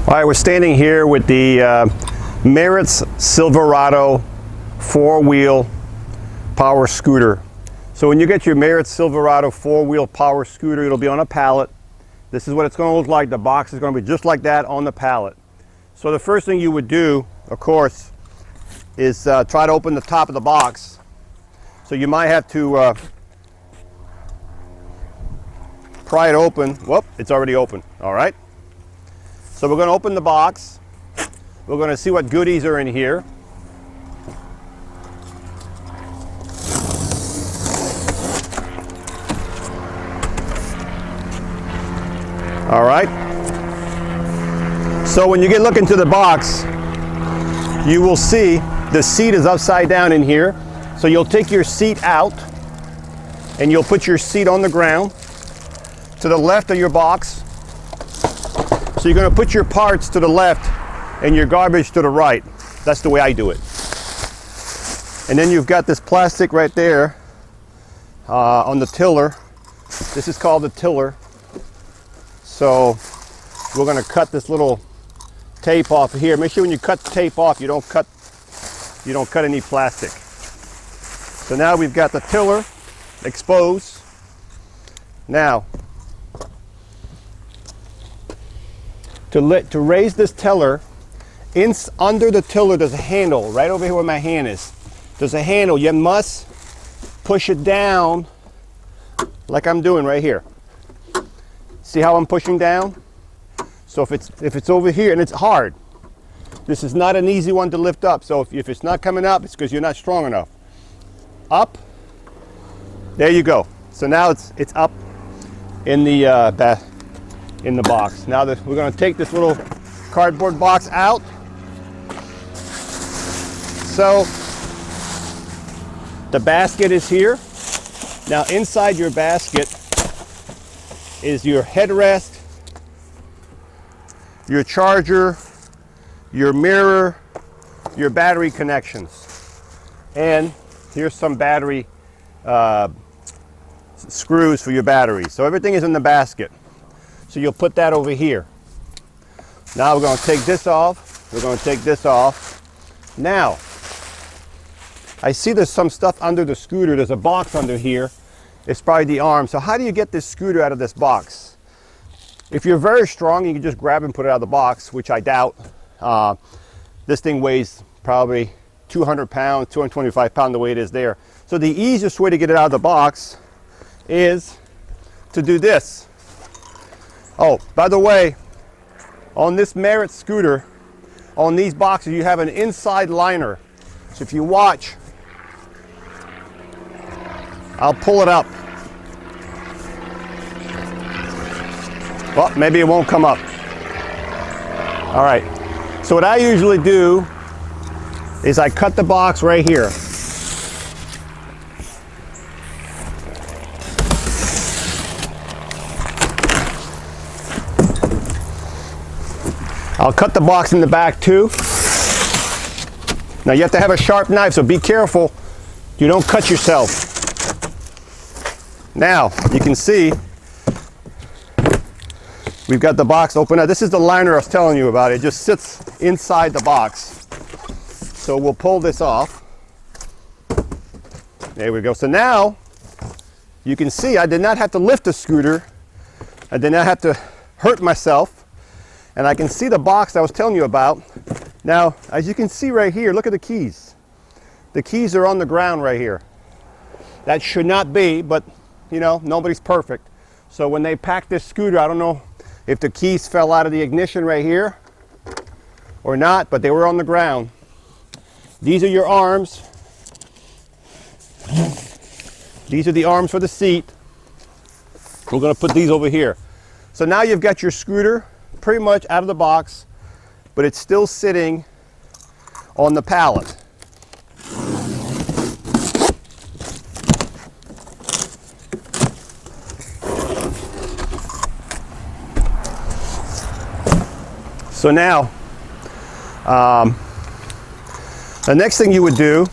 All right, we're standing here with the Marc's Silverado four-wheel power scooter. So when you get your Marc Silverado four-wheel power scooter, it'll be on a pallet. This is what it's going to look like. The box is going to be just like that on the pallet. So the first thing you would do, of course, is try to open the top of the box. So you might have to pry it open. Whoop, it's already open. All right. So we're going to open the box. We're going to see what goodies are in here. All right. So when you look into the box, you will see the seat is upside down in here. So you'll take your seat out and you'll put your seat on the ground to the left of your box. So you're going to put your parts to the left and your garbage to the right. That's the way I do it. And then you've got this plastic right there on the tiller. This is called the tiller. So we're going to cut this little tape off of here. Make sure when you cut the tape off, you don't cut any plastic. So now we've got the tiller exposed. Now, to raise this tiller, under the tiller there's a handle right over here where my hand is. There's a handle. You must push it down like I'm doing right here. See how I'm pushing down? So if it's over here, and it's hard, this is not an easy one to lift up. So if it's not coming up, it's because you're not strong enough. Up. There you go. So now it's up in the box. Now we're going to take this little cardboard box out. So the basket is here. Now inside your basket is your headrest, your charger, your mirror, your battery connections, and here's some battery screws for your battery. So everything is in the basket. So you'll put that over here. Now we're going to take this off. We're going to take this off. Now, I see there's some stuff under the scooter. There's a box under here. It's probably the arm. So how do you get this scooter out of this box? If you're very strong, you can just grab and put it out of the box, which I doubt. This thing weighs probably 200 pounds, 225 pounds the way it is there. So the easiest way to get it out of the box is to do this. Oh, by the way, on this Marc scooter, on these boxes, you have an inside liner. So if you watch, I'll pull it up. Well, maybe it won't come up. All right. So what I usually do is I cut the box right here. I'll cut the box in the back too. Now you have to have a sharp knife, so be careful you don't cut yourself. Now you can see we've got the box open. Now this is the liner I was telling you about. It just sits inside the box. So we'll pull this off. There we go. So now you can see I did not have to lift the scooter. I did not have to hurt myself. And I can see the box I was telling you about. Now, as you can see right here, look at the keys. The keys are on the ground right here. That should not be, but you know, nobody's perfect. So when they packed this scooter, I don't know if the keys fell out of the ignition right here or not, but they were on the ground. These are your arms. These are the arms for the seat. We're going to put these over here. So now you've got your scooter pretty much out of the box, but it's still sitting on the pallet. So now, the next thing you would do,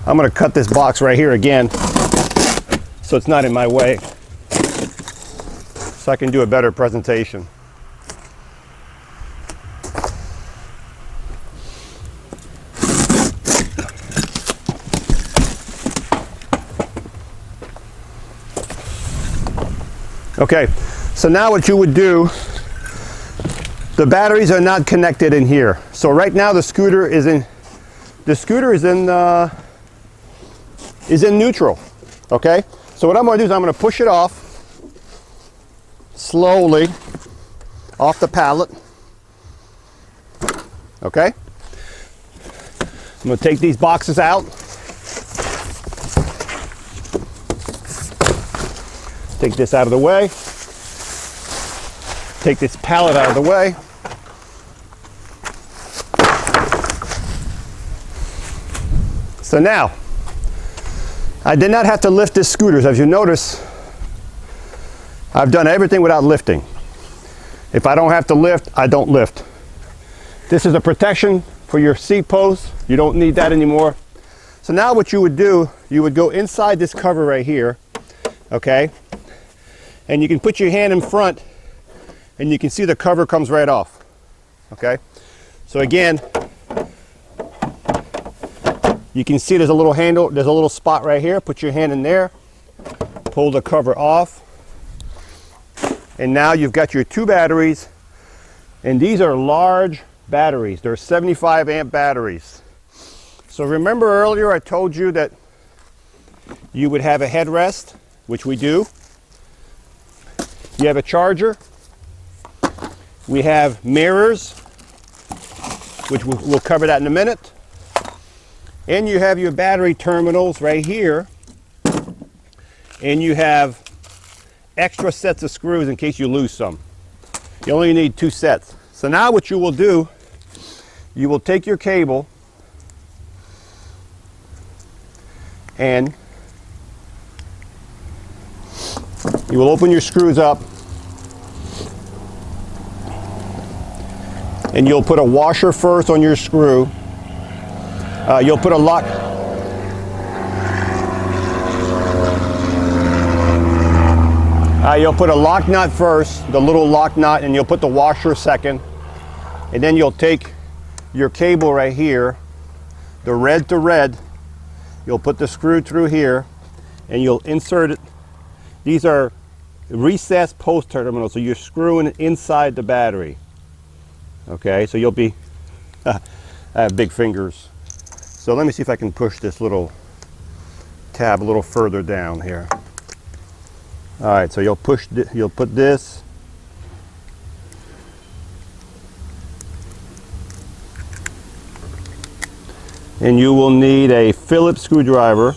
I'm going to cut this box right here again so it's not in my way, so I can do a better presentation. Okay, so now what you would do, the batteries are not connected in here. So right now the scooter is in neutral. Okay, so what I'm going to do is I'm going to push it off slowly off the pallet. Okay, I'm going to take these boxes out. Take this out of the way. Take this pallet out of the way. So now, I did not have to lift this scooter. As you notice, I've done everything without lifting. If I don't have to lift, I don't lift. This is a protection for your seat post. You don't need that anymore. So now what you would do, you would go inside this cover right here, okay? And you can put your hand in front and you can see the cover comes right off, okay? So again, you can see there's a little handle, there's a little spot right here. Put your hand in there, pull the cover off, and now you've got your 2 batteries, and these are large batteries. They're 75 amp batteries. So remember earlier I told you that you would have a headrest, which we do. You have a charger. We have mirrors, which we'll cover that in a minute. And you have your battery terminals right here. And you have extra sets of screws in case you lose some. You only need 2 sets. So now what you will do, you will take your cable and you will open your screws up and you'll put a washer first on your screw. You'll put a lock. You'll put a lock nut first, the little lock nut, and you'll put the washer second. And then you'll take your cable right here, the red to red. You'll put the screw through here and you'll insert it. These are recessed post terminals, so you're screwing inside the battery. Okay, so you'll be, I have big fingers. So let me see if I can push this little tab a little further down here. All right, so you'll put this. And you will need a Phillips screwdriver.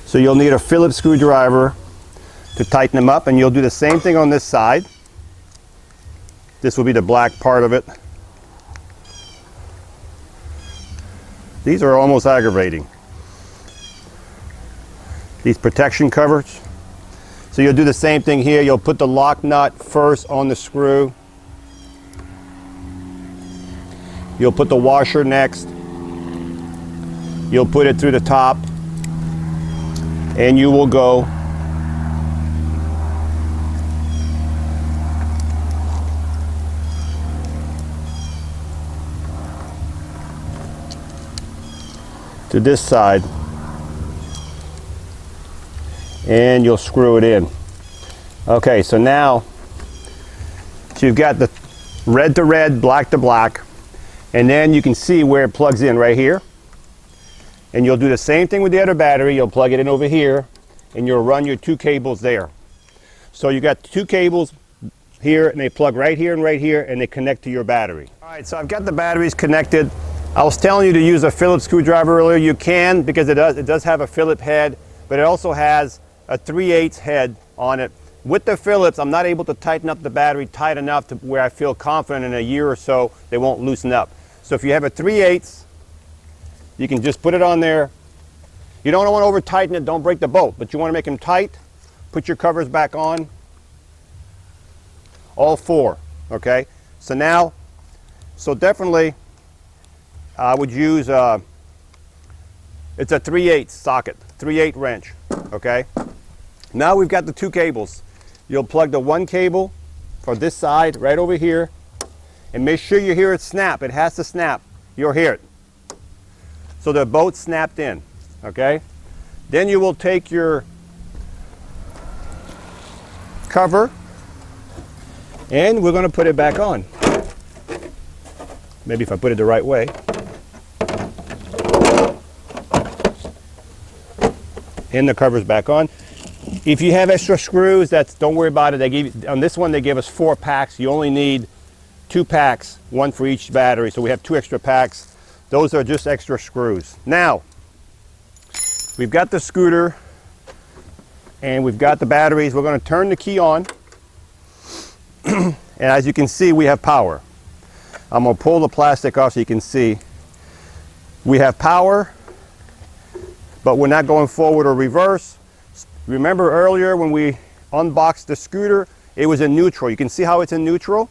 So you'll need a Phillips screwdriver to tighten them up, and you'll do the same thing on this side. This will be the black part of it. These are almost aggravating, these protection covers. So you'll do the same thing here. You'll put the lock nut first on the screw. You'll put the washer next. You'll put it through the top, and you will go to this side, and you'll screw it in. Okay, so now you've got the red to red, black to black, and then you can see where it plugs in right here. And you'll do the same thing with the other battery. You'll plug it in over here and you'll run your 2 cables there. So you got 2 cables here, and they plug right here and they connect to your battery. All right, so I've got the batteries connected. I was telling you to use a Phillips screwdriver earlier. You can, because it does have a Phillips head, but it also has a 3/8 head on it. With the Phillips, I'm not able to tighten up the battery tight enough to where I feel confident in a year or so they won't loosen up. So if you have a 3/8, you can just put it on there. You don't want to over tighten it, don't break the bolt, but you want to make them tight. Put your covers back on. All 4, okay? So now, definitely I would use, it's a 3/8 socket, 3/8 wrench, okay? Now we've got the 2 cables. You'll plug the 1 cable for this side right over here, and make sure you hear it snap. It has to snap. You'll hear it. So they're both snapped in, okay? Then you will take your cover and we're going to put it back on. Maybe if I put it the right way. And the cover's back on. If you have extra screws, don't worry about it. They give on this one they give us 4 packs. You only need 2 packs, 1 for each battery. So we have 2 extra packs. Those are just extra screws. Now, we've got the scooter and we've got the batteries. We're going to turn the key on. And as you can see, we have power. I'm going to pull the plastic off so you can see. We have power, but we're not going forward or reverse. Remember earlier when we unboxed the scooter, it was in neutral. You can see how it's in neutral.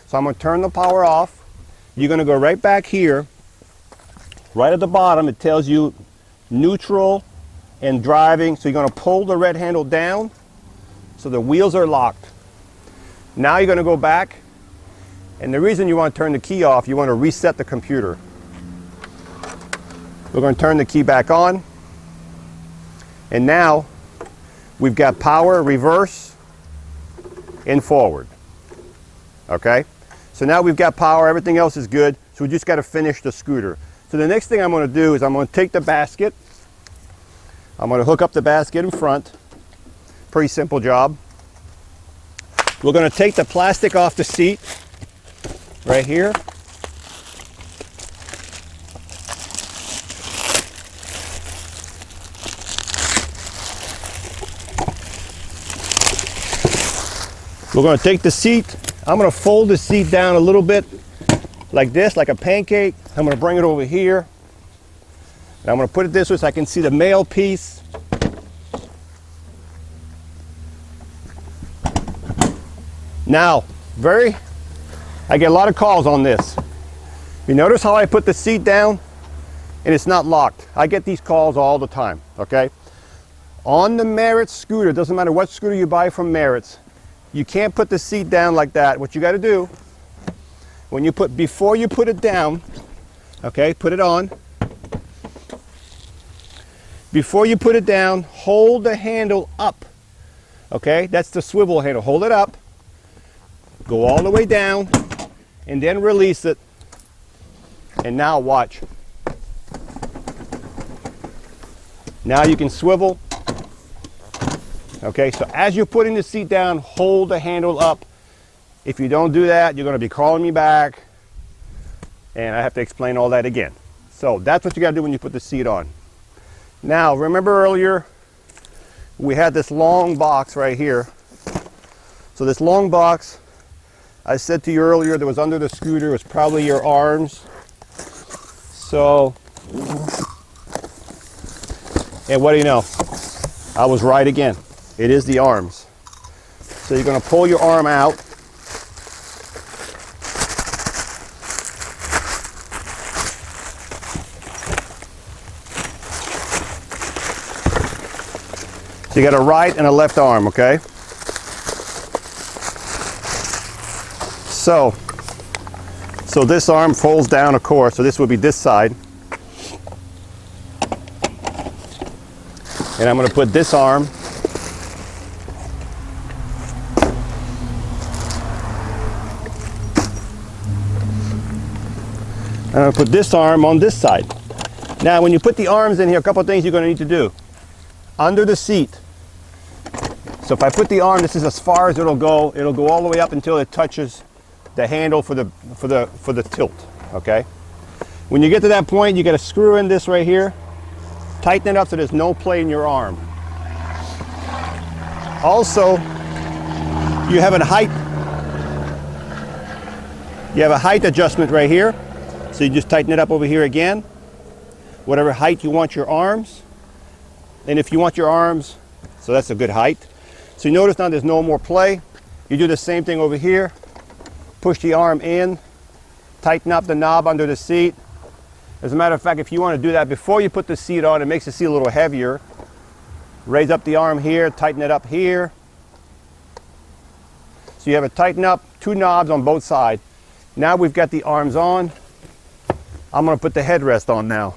So I'm going to turn the power off. You're going to go right back here. Right at the bottom, it tells you neutral and driving. So you're going to pull the red handle down so the wheels are locked. Now you're going to go back. And the reason you want to turn the key off, you want to reset the computer. We're going to turn the key back on. And now we've got power, reverse, and forward. Okay? So now we've got power, everything else is good. So we just got to finish the scooter. So the next thing I'm going to do is I'm going to take the basket. I'm going to hook up the basket in front. Pretty simple job. We're going to take the plastic off the seat right here. We're going to take the seat. I'm going to fold the seat down a little bit like this, like a pancake. I'm going to bring it over here. And I'm going to put it this way so I can see the male piece. Now, I get a lot of calls on this. You notice how I put the seat down and it's not locked. I get these calls all the time, okay? On the Merit scooter, doesn't matter what scooter you buy from Merit's, you can't put the seat down like that. What you got to do, before you put it down, okay, put it on. Before you put it down, hold the handle up, okay? That's the swivel handle. Hold it up, go all the way down, and then release it. And now watch. Now you can swivel. Okay, so as you're putting the seat down, hold the handle up. If you don't do that, you're going to be calling me back, and I have to explain all that again. So that's what you got to do when you put the seat on. Now, remember earlier, we had this long box right here. So this long box, I said to you earlier, that was under the scooter, was probably your arms. So, and what do you know? I was right again. It is the arms. So you're going to pull your arm out. So you got a right and a left arm, okay? So this arm folds down, of course, so this would be this side. And I'm going to put this arm I'm going to put this arm on this side. Now when you put the arms in here, a couple of things you're going to need to do. Under the seat. So if I put the arm, this is as far as it'll go. It'll go all the way up until it touches the handle for the tilt, okay? When you get to that point, you got to screw in this right here. Tighten it up so there's no play in your arm. Also, you have a height adjustment right here. So you just tighten it up over here again. Whatever height you want your arms. And if you want your arms, so that's a good height. So you notice now there's no more play. You do the same thing over here. Push the arm in. Tighten up the knob under the seat. As a matter of fact, if you want to do that before you put the seat on, it makes the seat a little heavier. Raise up the arm here, tighten it up here. So you have it tighten up, 2 knobs on both sides. Now we've got the arms on. I'm going to put the headrest on now.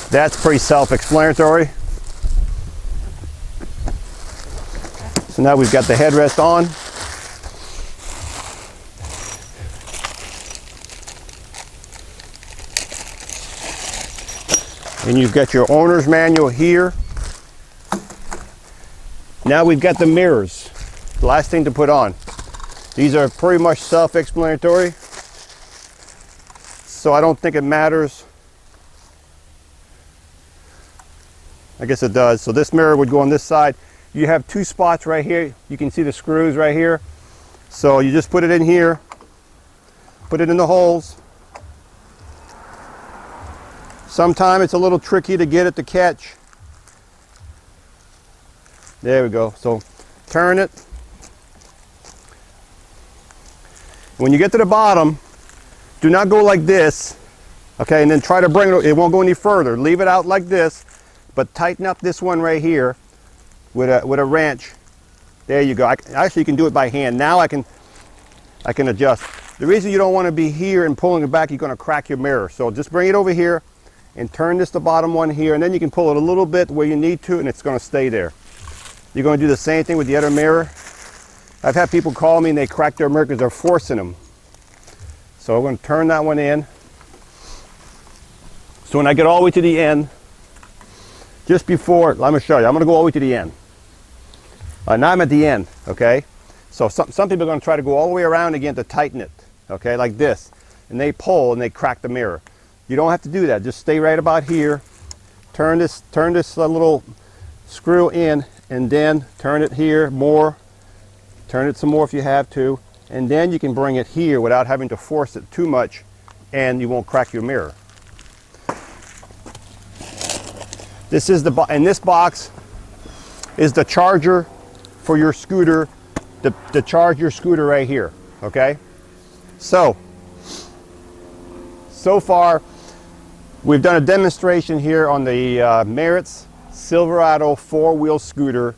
That's pretty self-explanatory. So now we've got the headrest on. And you've got your owner's manual here. Now we've got the mirrors. The last thing to put on. These are pretty much self-explanatory, so I don't think it matters. I guess it does. So this mirror would go on this side. You have two spots right here. You can see the screws right here. So you just put it in here, put it in the holes. Sometimes it's a little tricky to get it to catch. There we go. So turn it. When you get to the bottom, do not go like this, okay, and then try to bring it, it won't go any further. Leave it out like this, but tighten up this one right here with a wrench. There you go. Actually, you can do it by hand. Now I can adjust. The reason you don't want to be here and pulling it back, you're going to crack your mirror. So just bring it over here and turn this, the bottom one here, and then you can pull it a little bit where you need to, and it's going to stay there. You're going to do the same thing with the other mirror. I've had people call me and they crack their mirror because they're forcing them. So I'm going to turn that one in. So when I get all the way to the end, just before, let me show you, I'm going to go all the way to the end. Now I'm at the end, okay? So some people are going to try to go all the way around again to tighten it, okay, like this. And they pull and they crack the mirror. You don't have to do that. Just stay right about here. Turn this little screw in, and then turn it here more. Turn it some more if you have to, and then you can bring it here without having to force it too much, and you won't crack your mirror. This is in this box is the charger for your scooter, to charge your scooter right here, okay? So far, we've done a demonstration here on the Marc's Silverado 4-wheel scooter,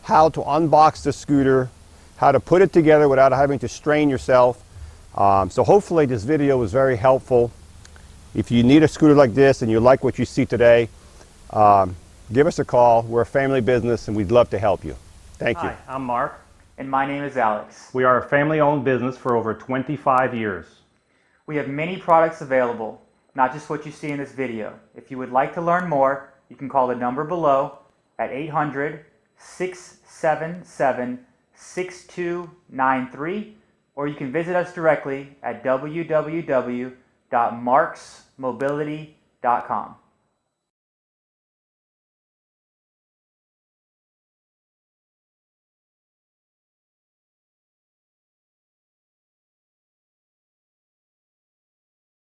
how to unbox the scooter, how to put it together without having to strain yourself. So hopefully this video was very helpful. If you need a scooter like this and you like what you see today, give us a call. We're a family business and we'd love to help you. Thank you. Hi, I'm Mark. And my name is Alex. We are a family-owned business for over 25 years. We have many products available, not just what you see in this video. If you would like to learn more, you can call the number below at 800-677-6293, or you can visit us directly at www.marcsmobility.com.